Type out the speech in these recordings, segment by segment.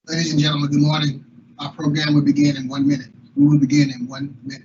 Ladies and gentlemen, good morning. Our program will begin in 1 minute. We will begin in 1 minute.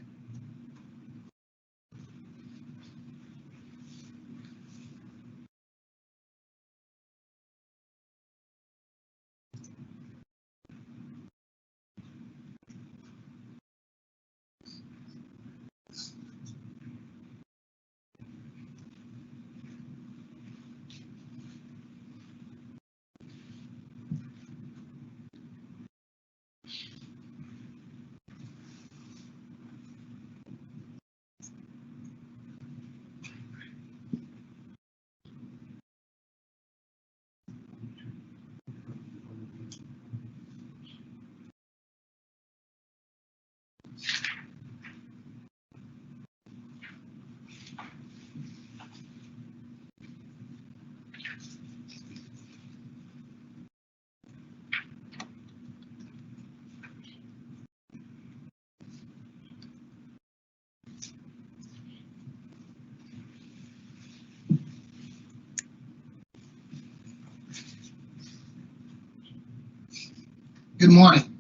Good morning.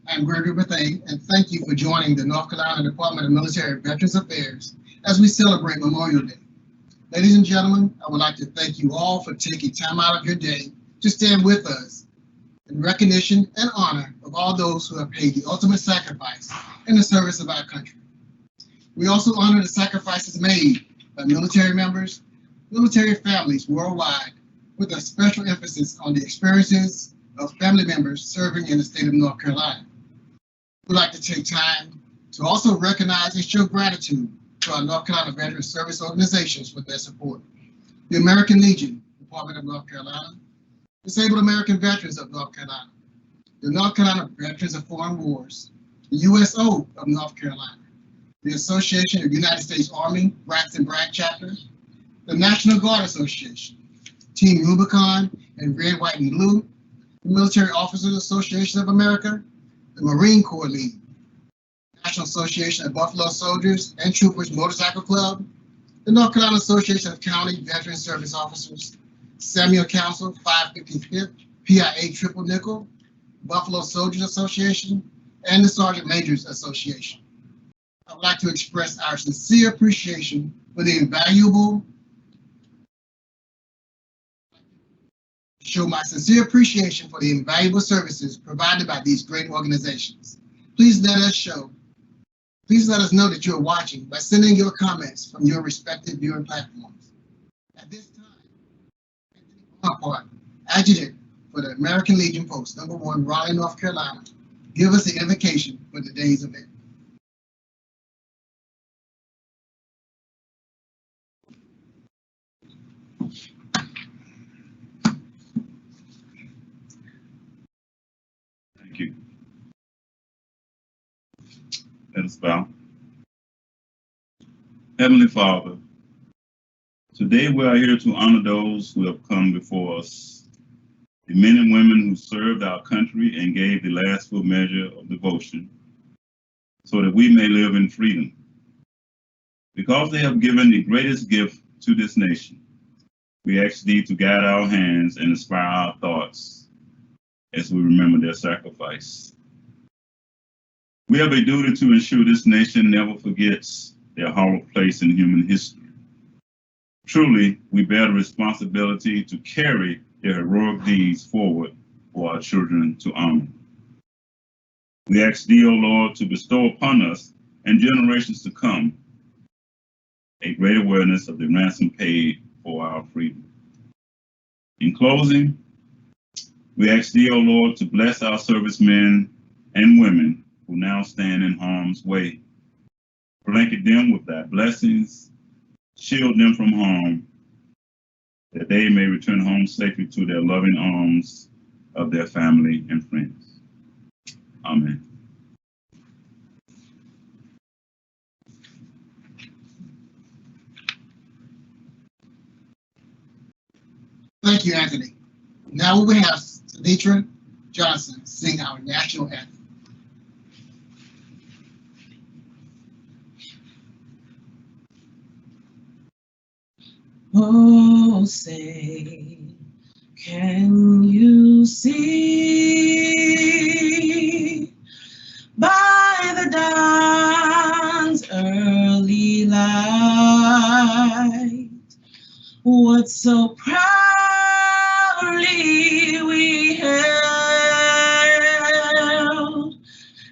I'm Gregory Bethea, and thank you for joining the North Carolina Department of Military Veterans Affairs as we celebrate Memorial Day. Ladies and gentlemen, I would like to thank you all for taking time out of your day to stand with us in recognition and honor of all those who have paid the ultimate sacrifice in the service of our country. We also honor the sacrifices made by military members, military families worldwide, with a special emphasis on the experiences of family members serving in the state of North Carolina. We'd like to take time to also recognize and show gratitude to our North Carolina Veteran Service organizations for their support. The American Legion, Department of North Carolina, Disabled American Veterans of North Carolina, the North Carolina Veterans of Foreign Wars, the USO of North Carolina, the Association of United States Army Brats and Bragg Chapter, the National Guard Association, Team Rubicon and Red, White, and Blue, the Military Officers Association of America, the Marine Corps League, National Association of Buffalo Soldiers and Troopers Motorcycle Club, the North Carolina Association of County Veteran Service Officers, Samuel Council 555th PIA Triple Nickel, Buffalo Soldiers Association, and the Sergeant Majors Association. I would like to express our sincere appreciation for the invaluable services provided by these great organizations. Please let us know that you're watching by sending your comments from your respective viewing platforms. At this time, Anthony Bonaparte, Adjutant for the American Legion Post No. 1, Raleigh, North Carolina, give us the invocation for today's event. Thank you. Let us bow. Heavenly Father, today we are here to honor those who have come before us, the men and women who served our country and gave the last full measure of devotion, so that we may live in freedom. Because they have given the greatest gift to this nation, we ask Thee to guide our hands and inspire our thoughts as we remember their sacrifice. We have a duty to ensure this nation never forgets their hollow place in human history. Truly, we bear the responsibility to carry their heroic deeds forward for our children to honor. We ask Thee, O Lord, to bestow upon us and generations to come a great awareness of the ransom paid for our freedom. In closing, we ask Thee, O Lord, to bless our servicemen and women who now stand in harm's way. Blanket them with Thy blessings, shield them from harm, that they may return home safely to their loving arms of their family and friends. Amen. Thank you, Anthony. Now we have Sanitra Johnson sing our national anthem. Oh, say, can you see light. What so proudly we held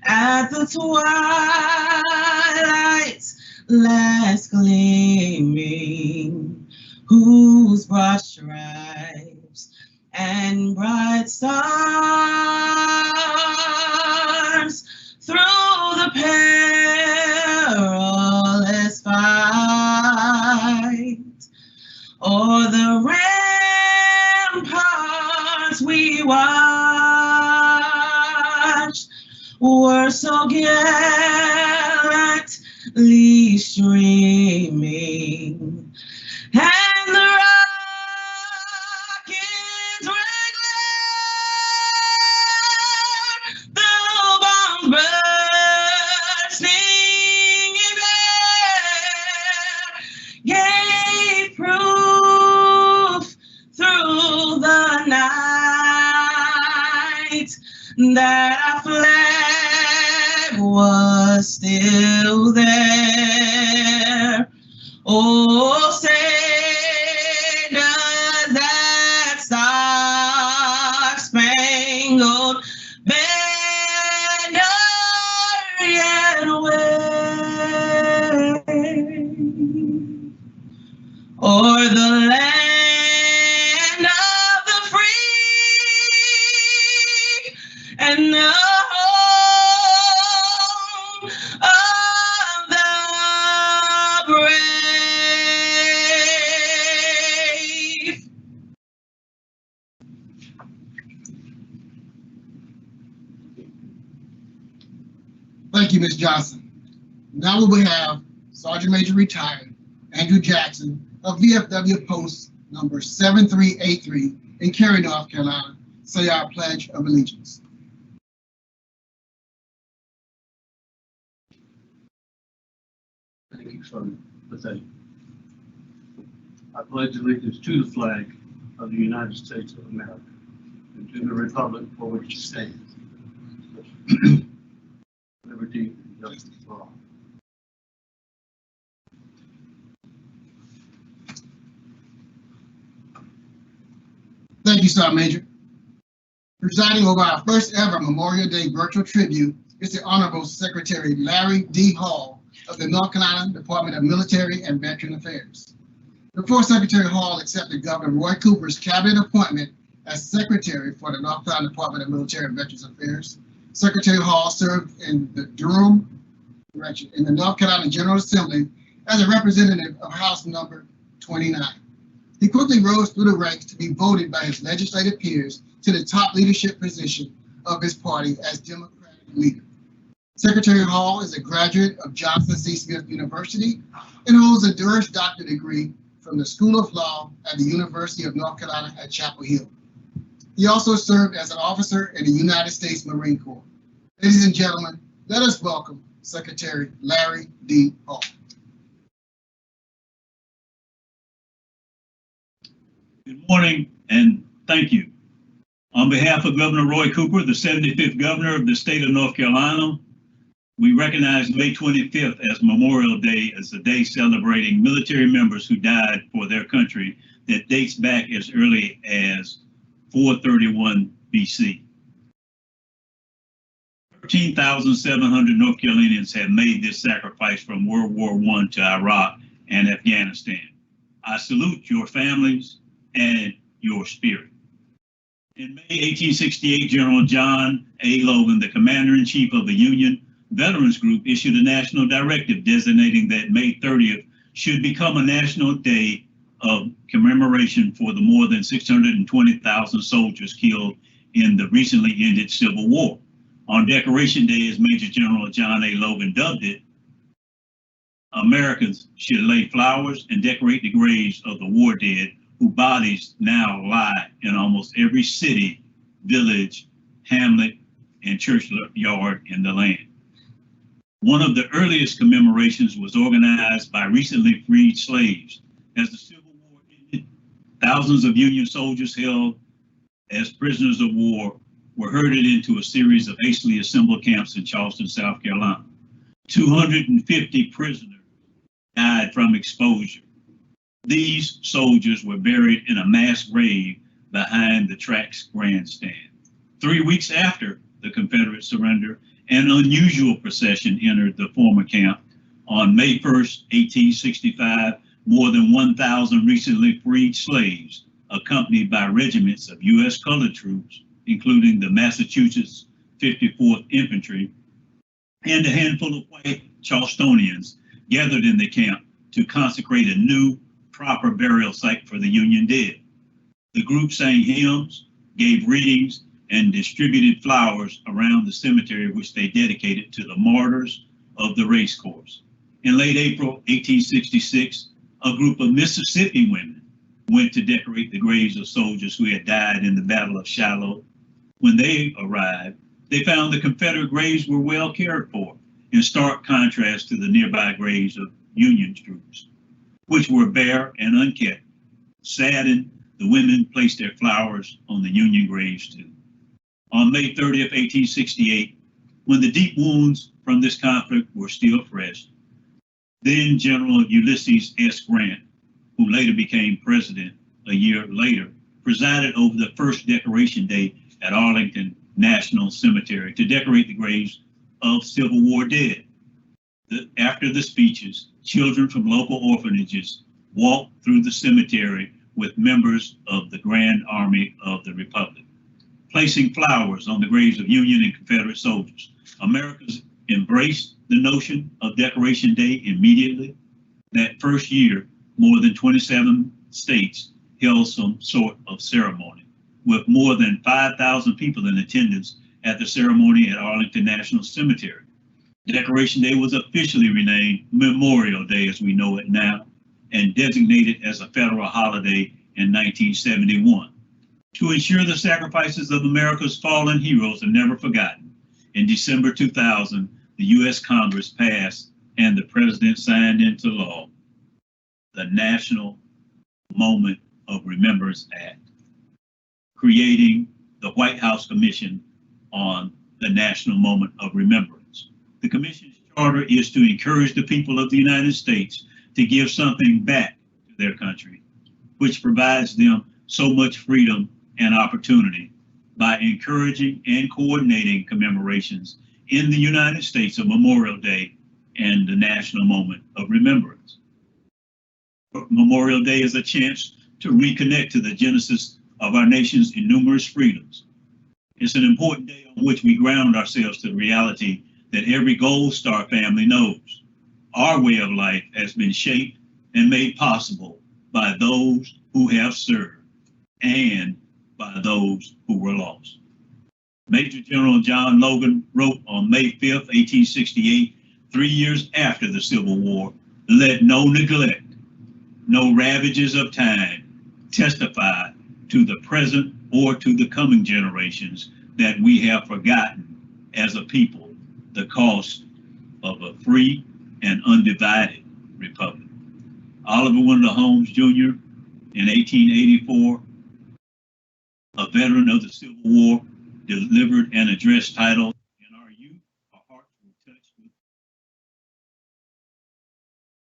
at the twilight's last gleaming, whose broad stripes and bright stars through the perilous fight, o'er the ramparts we watched, were so gallantly streaming, and the rockets regular, the bombs bursting in air, gave proof through the night that our flag was still there. Oh, say does that star-spangled banner yet wave o'er the land of the free and the home of the brave. Thank you, Ms. Johnson. Now we will have Sergeant Major Retired Andrew Jackson of VFW Post number 7383 in Cary, North Carolina, say our Pledge of Allegiance. Thank you, Sergeant. I pledge allegiance to the flag of the United States of America and to the republic for which it stands, liberty and justice for all. Thank you, Sergeant Major. Presiding over our first ever Memorial Day virtual tribute is the Honorable Secretary Larry D. Hall of the North Carolina Department of Military and Veteran Affairs. Before Secretary Hall accepted Governor Roy Cooper's cabinet appointment as Secretary for the North Carolina Department of Military and Veterans Affairs, Secretary Hall served in the in the North Carolina General Assembly as a representative of House number 29. He quickly rose through the ranks to be voted by his legislative peers to the top leadership position of his party as Democratic leader. Secretary Hall is a graduate of Johnson C. Smith University and holds a Juris Doctorate degree from the School of Law at the University of North Carolina at Chapel Hill. He also served as an officer in the United States Marine Corps. Ladies and gentlemen, let us welcome Secretary Larry D. Hall. Good morning and thank you. On behalf of Governor Roy Cooper, the 75th Governor of the state of North Carolina, we recognize May 25th as Memorial Day as a day celebrating military members who died for their country that dates back as early as 431 BC. 13,700 North Carolinians have made this sacrifice from World War I to Iraq and Afghanistan. I salute your families and your spirit. In May 1868, General John A. Logan, the Commander-in-Chief of the Union Veterans Group, issued a national directive designating that May 30th should become a national day of commemoration for the more than 620,000 soldiers killed in the recently ended Civil War. On Decoration Day, as Major General John A. Logan dubbed it, Americans should lay flowers and decorate the graves of the war dead, whose bodies now lie in almost every city, village, hamlet, and churchyard in the land. One of the earliest commemorations was organized by recently freed slaves. As the Civil War ended, thousands of Union soldiers held as prisoners of war were herded into a series of hastily assembled camps in Charleston, South Carolina. 250 prisoners died from exposure. These soldiers were buried in a mass grave behind the track's grandstand. 3 weeks after the Confederate surrender, an unusual procession entered the former camp. On May 1st, 1865, more than 1,000 recently freed slaves, accompanied by regiments of U.S. colored troops, including the Massachusetts 54th Infantry, and a handful of white Charlestonians, gathered in the camp to consecrate a new, proper burial site for the Union dead. The group sang hymns, gave readings, and distributed flowers around the cemetery, which they dedicated to the martyrs of the race course. In late April 1866, a group of Mississippi women went to decorate the graves of soldiers who had died in the Battle of Shiloh. When they arrived, they found the Confederate graves were well cared for, in stark contrast to the nearby graves of Union troops, which were bare and unkept. Saddened, the women placed their flowers on the Union graves too. On May 30th, 1868, when the deep wounds from this conflict were still fresh, then General Ulysses S. Grant, who later became president a year later, presided over the first decoration day at Arlington National Cemetery to decorate the graves of Civil War dead. After the speeches, children from local orphanages walked through the cemetery with members of the Grand Army of the Republic, placing flowers on the graves of Union and Confederate soldiers. Americans embraced the notion of Decoration Day immediately. That first year, more than 27 states held some sort of ceremony, with more than 5,000 people in attendance at the ceremony at Arlington National Cemetery. Decoration Day was officially renamed Memorial Day as we know it now, and designated as a federal holiday in 1971. To ensure the sacrifices of America's fallen heroes are never forgotten, in December 2000, the U.S. Congress passed and the President signed into law the National Moment of Remembrance Act, creating the White House Commission on the National Moment of Remembrance. The Commission's charter is to encourage the people of the United States to give something back to their country, which provides them so much freedom and opportunity by encouraging and coordinating commemorations in the United States of Memorial Day and the National Moment of Remembrance. Memorial Day is a chance to reconnect to the genesis of our nation's numerous freedoms. It's an important day on which we ground ourselves to the reality that every Gold Star family knows. Our way of life has been shaped and made possible by those who have served and by those who were lost. Major General John Logan wrote on May 5th, 1868, 3 years after the Civil War, "Let no neglect, no ravages of time testify to the present or to the coming generations that we have forgotten as a people the cost of a free and undivided republic." Oliver Wendell Holmes Jr., in 1884, a veteran of the Civil War, delivered an address titled, "In Our Youth, Our Hearts Were Touched with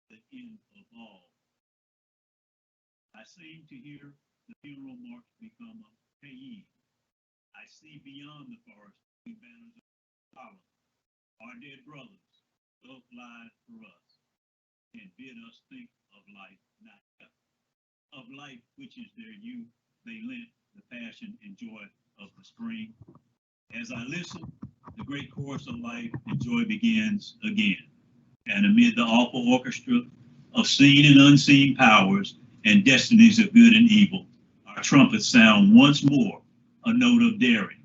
the End of All. I seem to hear the funeral march become a payee. I see beyond the forest the banners of power. Our dead brothers love life for us and bid us think of life not death. Of life which is their youth, they lent the passion and joy of the spring. As I listen, the great chorus of life and joy begins again. And amid the awful orchestra of seen and unseen powers and destinies of good and evil, our trumpets sound once more a note of daring,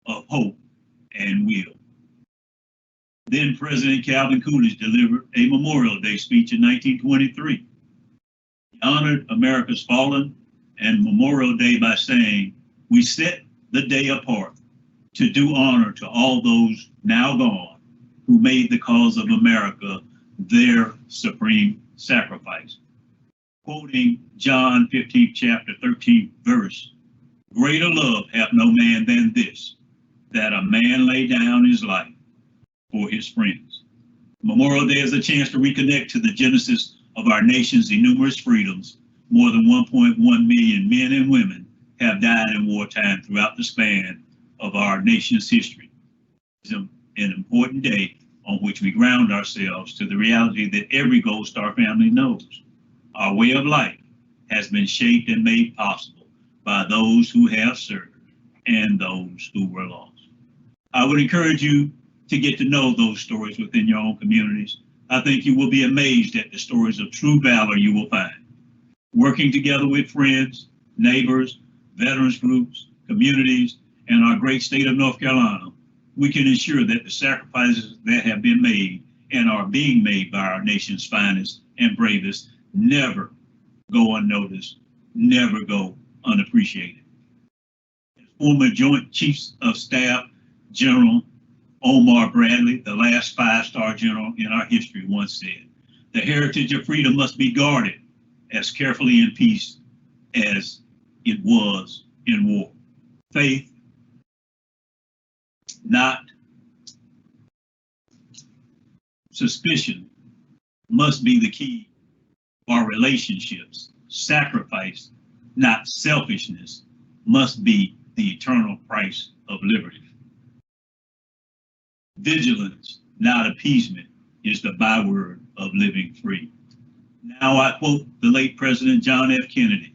of hope and will." Then President Calvin Coolidge delivered a Memorial Day speech in 1923. He honored America's fallen and Memorial Day by saying, "We set the day apart to do honor to all those now gone who made the cause of America their supreme sacrifice." Quoting John 15th chapter 13th verse, "Greater love hath no man than this, that a man lay down his life for his friends." Memorial Day is a chance to reconnect to the genesis of our nation's numerous freedoms, more than 1.1 million men and women have died in wartime throughout the span of our nation's history. It's an important day on which we ground ourselves to the reality that every Gold Star family knows. Our way of life has been shaped and made possible by those who have served and those who were lost. I would encourage you to get to know those stories within your own communities. I think you will be amazed at the stories of true valor you will find. Working together with friends, neighbors, veterans groups, communities, and our great state of North Carolina, we can ensure that the sacrifices that have been made and are being made by our nation's finest and bravest never go unnoticed, never go unappreciated. As former Joint Chiefs of Staff General Omar Bradley, the last 5-star general in our history, once said, "The heritage of freedom must be guarded as carefully in peace as it was in war. Faith, not suspicion, must be the key of our relationships. Sacrifice, not selfishness, must be the eternal price of liberty. Vigilance, not appeasement, is the byword of living free." Now I quote the late President John F. Kennedy.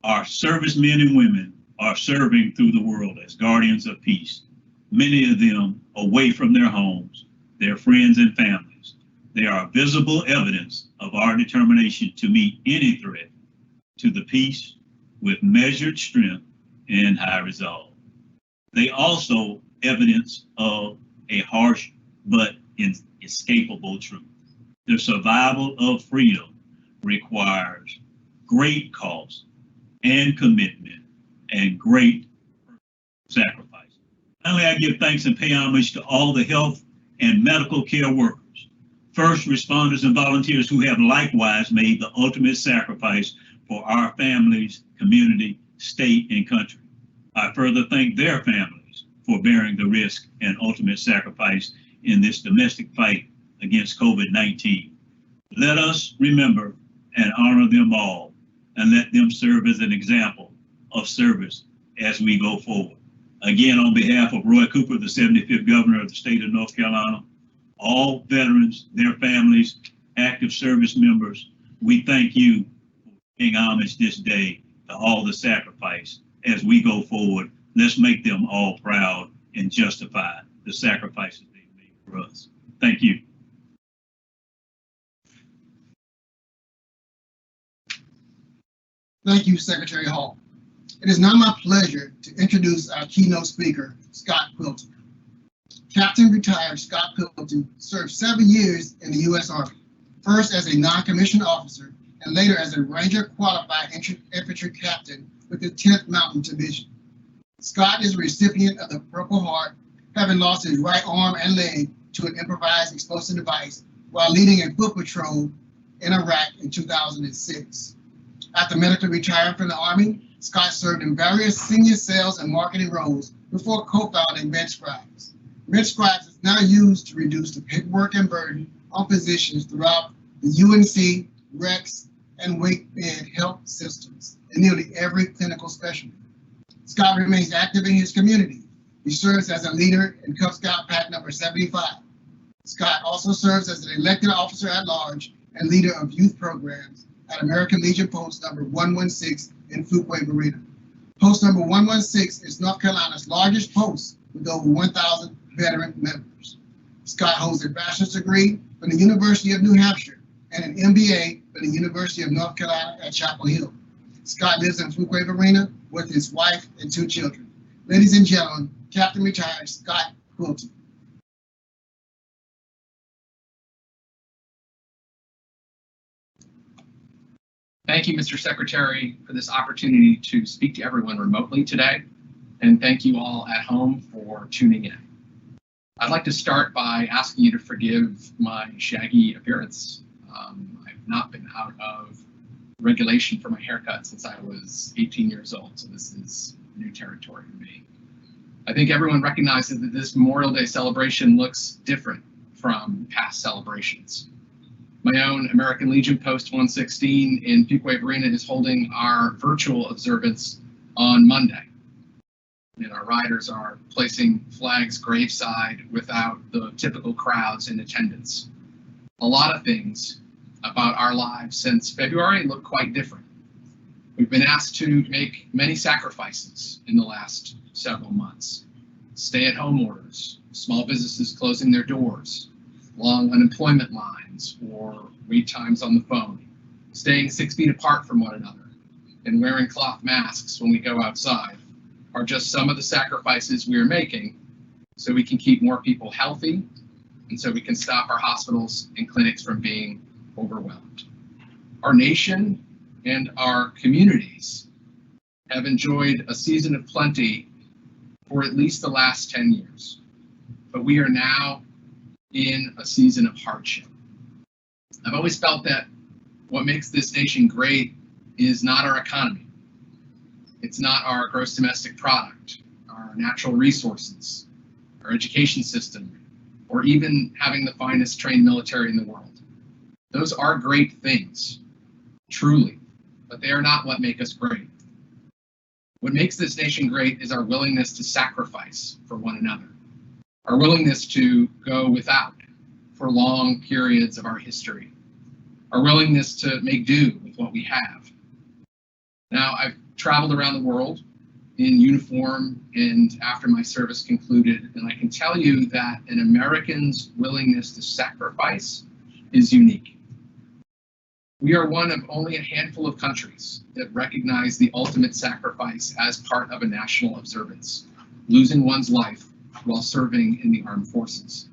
"Our servicemen and women are serving through the world as guardians of peace, many of them away from their homes, their friends and families. They are visible evidence of our determination to meet any threat to the peace with measured strength and high resolve. They also evidence of a harsh but inescapable truth. The survival of freedom requires great cost and commitment and great sacrifice. Finally, I give thanks and pay homage to all the health and medical care workers, first responders and volunteers who have likewise made the ultimate sacrifice for our families, community, state, and country. I further thank their families for bearing the risk and ultimate sacrifice in this domestic fight against COVID-19. Let us remember and honor them all, and let them serve as an example of service as we go forward. Again, on behalf of Roy Cooper, the 75th Governor of the state of North Carolina, all veterans, their families, active service members, we thank you for paying homage this day to all the sacrifice. As we go forward, let's make them all proud and justify the sacrifices they made for us. Thank you. Thank you, Secretary Hall. It is now my pleasure to introduce our keynote speaker, Scott Quilty. Captain retired Scott Quilty served 7 years in the U.S. Army, first as a non-commissioned officer and later as a Ranger Qualified Infantry Captain with the 10th Mountain Division. Scott is a recipient of the Purple Heart, having lost his right arm and leg to an improvised explosive device while leading a foot patrol in Iraq in 2006. After medically retiring from the Army, Scott served in various senior sales and marketing roles before co-founding MedScribes. MedScribes is now used to reduce the paperwork and burden on physicians throughout the UNC, REX, and WakeMed health systems in nearly every clinical specialty. Scott remains active in his community. He serves as a leader in Cub Scout Pack number 75. Scott also serves as an elected officer at large and leader of youth programs at American Legion Post number 116 in Fuquay Marina. Post number 116 is North Carolina's largest post with over 1,000 veteran members. Scott holds a bachelor's degree from the University of New Hampshire and an MBA from the University of North Carolina at Chapel Hill. Scott lives in Fuquay Marina with his wife and 2 children. Ladies and gentlemen, Captain Retired Scott Quilty. Thank you, Mr. Secretary, for this opportunity to speak to everyone remotely today, and thank you all at home for tuning in. I'd like to start by asking you to forgive my shaggy appearance. I've not been out of regulation for my haircut since I was 18 years old, so this is new territory for me. I think everyone recognizes that this Memorial Day celebration looks different from past celebrations. My own American Legion Post 116 in Fuquay Arena is holding our virtual observance on Monday. And our riders are placing flags graveside without the typical crowds in attendance. A lot of things about our lives since February look quite different. We've been asked to make many sacrifices in the last several months. Stay-at-home orders, small businesses closing their doors, long unemployment lines or wait times on the phone, staying 6 feet apart from one another, and wearing cloth masks when we go outside are just some of the sacrifices we are making so we can keep more people healthy and so we can stop our hospitals and clinics from being overwhelmed. Our nation and our communities have enjoyed a season of plenty for at least the last 10 years, but we are now in a season of hardship. I've always felt that what makes this nation great is not our economy. It's not our gross domestic product, our natural resources, our education system, or even having the finest trained military in the world. Those are great things, truly, but they are not what make us great. What makes this nation great is our willingness to sacrifice for one another, our willingness to go without for long periods of our history, our willingness to make do with what we have. Now, I've traveled around the world in uniform and after my service concluded, and I can tell you that an American's willingness to sacrifice is unique. We are one of only a handful of countries that recognize the ultimate sacrifice as part of a national observance, losing one's life while serving in the armed forces.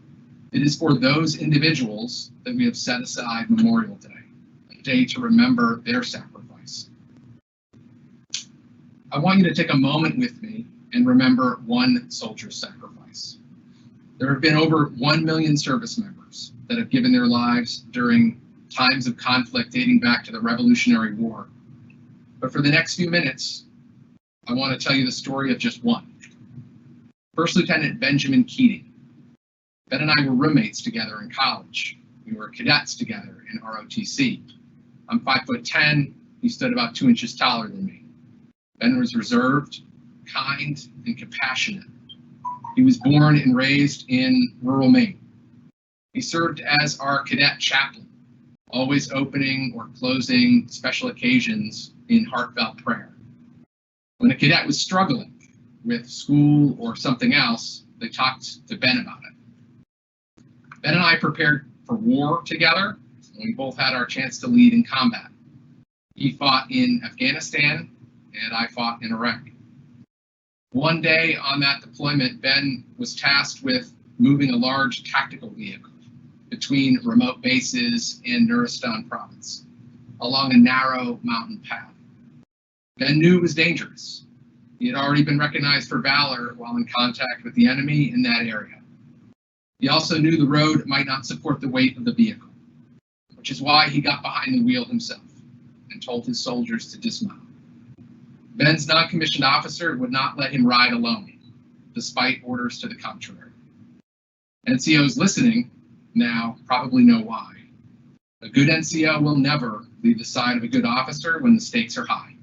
It is for those individuals that we have set aside Memorial Day, a day to remember their sacrifice. I want you to take a moment with me and remember one soldier's sacrifice. There have been over 1 million service members that have given their lives during times of conflict dating back to the Revolutionary War. But for the next few minutes, I want to tell you the story of just one. First Lieutenant Benjamin Keating. Ben and I were roommates together in college. We were cadets together in ROTC. I'm 5'10", he stood about 2 inches taller than me. Ben was reserved, kind, and compassionate. He was born and raised in rural Maine. He served as our cadet chaplain, always opening or closing special occasions in heartfelt prayer. When a cadet was struggling with school or something else, they talked to Ben about it. Ben and I prepared for war together, and we both had our chance to lead in combat. He fought in Afghanistan, and I fought in Iraq. One day on that deployment, Ben was tasked with moving a large tactical vehicle between remote bases in Nuristan province, along a narrow mountain path. Ben knew it was dangerous. He had already been recognized for valor while in contact with the enemy in that area. He also knew the road might not support the weight of the vehicle, which is why he got behind the wheel himself and told his soldiers to dismount. Ben's non-commissioned officer would not let him ride alone, despite orders to the contrary. NCOs listening now probably know why. A good NCO will never leave the side of a good officer when the stakes are high.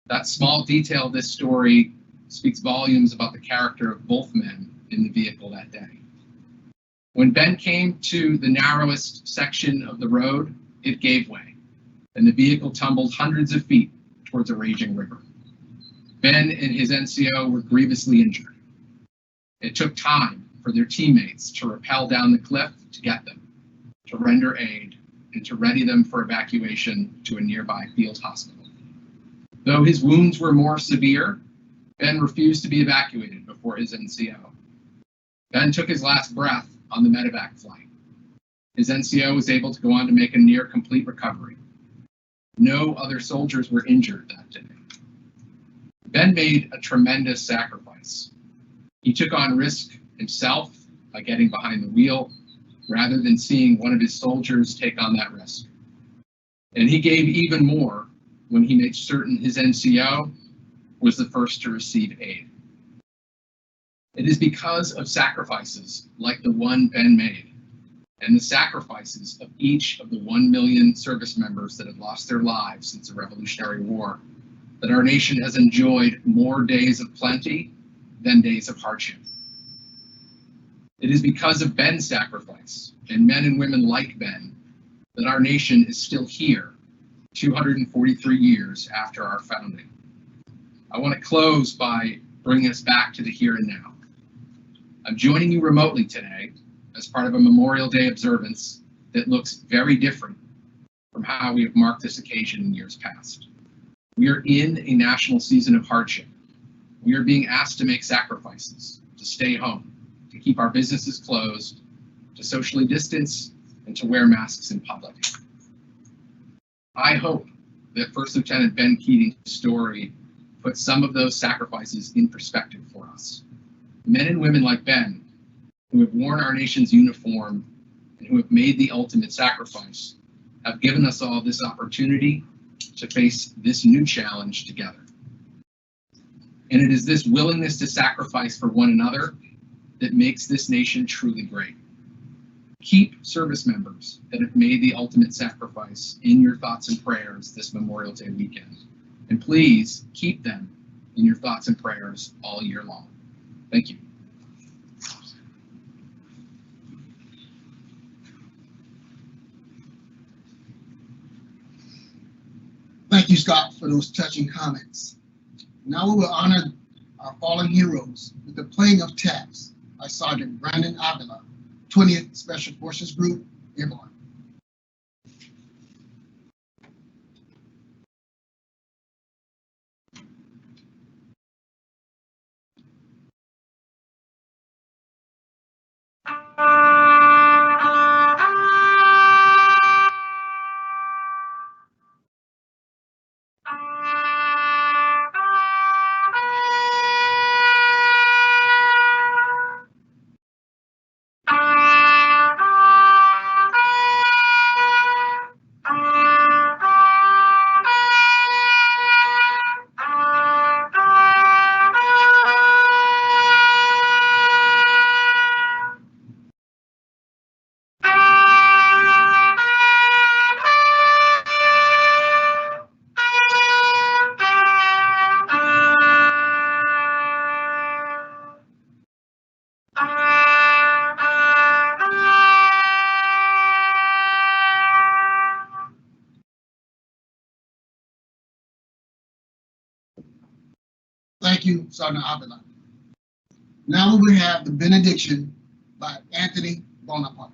That small detail of this story speaks volumes about the character of both men in the vehicle that day. When Ben came to the narrowest section of the road, it gave way, and the vehicle tumbled hundreds of feet towards a raging river. Ben and his NCO were grievously injured. It took time for their teammates to rappel down the cliff to get them, to render aid, and to ready them for evacuation to a nearby field hospital. Though his wounds were more severe, Ben refused to be evacuated before his NCO. Ben took his last breath on the medevac flight. His NCO was able to go on to make a near complete recovery. No other soldiers were injured that day. Ben made a tremendous sacrifice. He took on risk himself by getting behind the wheel, rather than seeing one of his soldiers take on that risk. And he gave even more when he made certain his NCO was the first to receive aid. It is because of sacrifices like the one Ben made and the sacrifices of each of the 1 million service members that have lost their lives since the Revolutionary War, that our nation has enjoyed more days of plenty than days of hardship. It is because of Ben's sacrifice and men and women like Ben that our nation is still here 243 years after our founding. I want to close by bringing us back to the here and now. I'm joining you remotely today as part of a Memorial Day observance that looks very different from how we have marked this occasion in years past. We are in a national season of hardship. We are being asked to make sacrifices, to stay home, to keep our businesses closed, to socially distance, and to wear masks in public. I hope that First Lieutenant Ben Keating's story puts some of those sacrifices in perspective for us. Men and women like Ben, who have worn our nation's uniform and who have made the ultimate sacrifice, have given us all this opportunity to face this new challenge together. And it is this willingness to sacrifice for one another that makes this nation truly great. Keep service members that have made the ultimate sacrifice in your thoughts and prayers this Memorial Day weekend. And please keep them in your thoughts and prayers all year long. Thank you. Thank you, Scott, for those touching comments. Now we will honor our fallen heroes with the playing of taps by Sergeant Brandon Avila, 20th Special Forces Group, Airborne. Thank you, Sergeant Avila. Now we have the benediction by Anthony Bonaparte.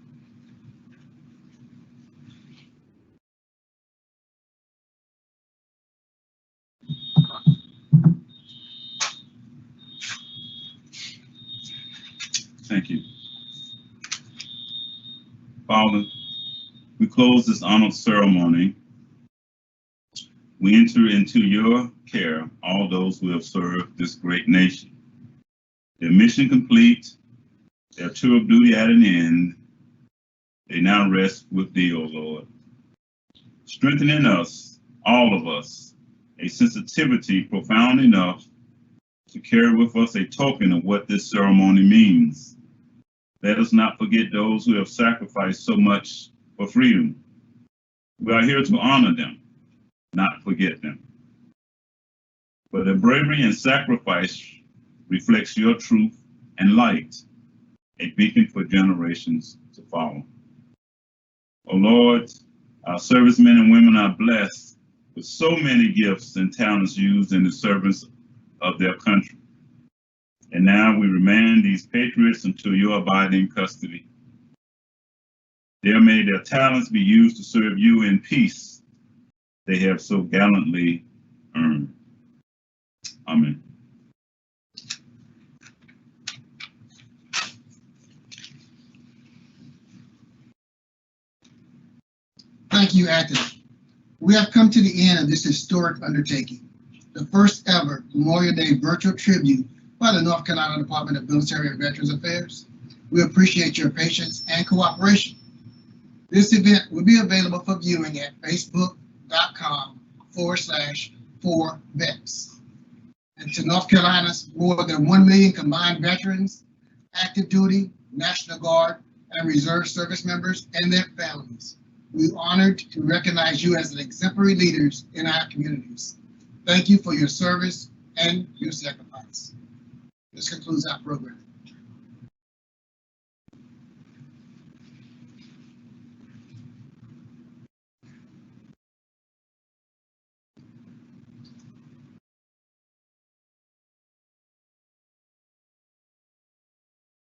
Thank you. Father, we close this honored ceremony. We enter into your care all those who have served this great nation. Their mission complete, their tour of duty at an end, they now rest with thee, O Lord. Strengthen in us, all of us, a sensitivity profound enough to carry with us a token of what this ceremony means. Let us not forget those who have sacrificed so much for freedom. We are here to honor them, not forget them. But their bravery and sacrifice reflects your truth and light, a beacon for generations to follow. O Lord, our servicemen and women are blessed with so many gifts and talents used in the service of their country. And now we remand these patriots into your abiding custody. There may their talents be used to serve you in peace they have so gallantly earned. Amen. Thank you, Anthony. We have come to the end of this historic undertaking, the first ever Memorial Day virtual tribute by the North Carolina Department of Military and Veterans Affairs. We appreciate your patience and cooperation. This event will be available for viewing at facebook.com/4vets. And to North Carolina's more than 1 million combined veterans, active duty, National Guard, and reserve service members and their families. We're honored to recognize you as exemplary leaders in our communities. Thank you for your service and your sacrifice. This concludes our program.